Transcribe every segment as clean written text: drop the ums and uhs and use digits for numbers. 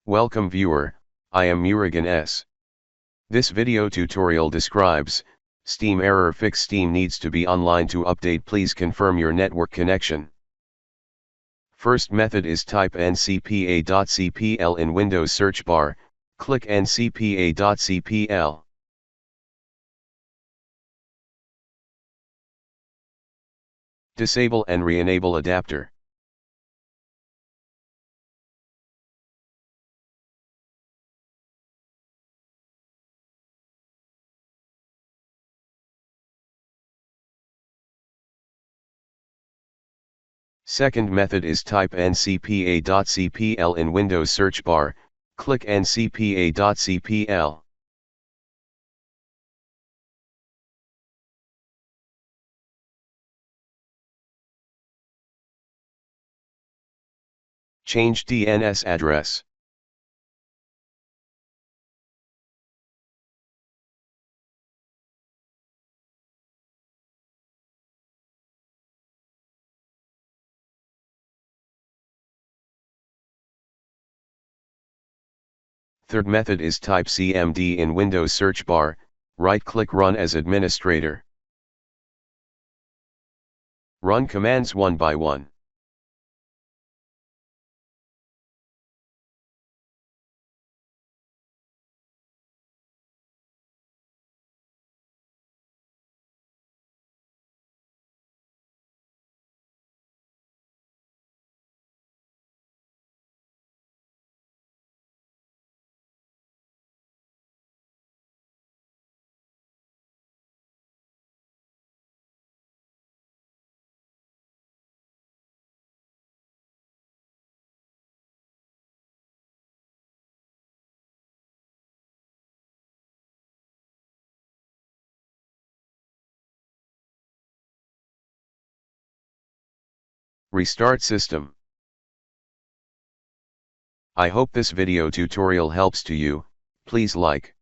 Welcome viewer, I am Murugan S. This video tutorial describes, Steam error fix. Steam needs to be online to update. Please confirm your network connection. First method is type ncpa.cpl in Windows search bar, click ncpa.cpl. Disable and Reenable adapter. Second method is type ncpa.cpl in Windows search bar, click ncpa.cpl. Change DNS address. Third method is type cmd in Windows search bar, right-click Run as administrator. Run commands one by one. Restart system. I hope this video tutorial helps to you. Please like,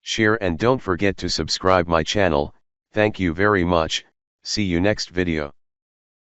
share and don't forget to subscribe my channel. Thank you very much. See you next video.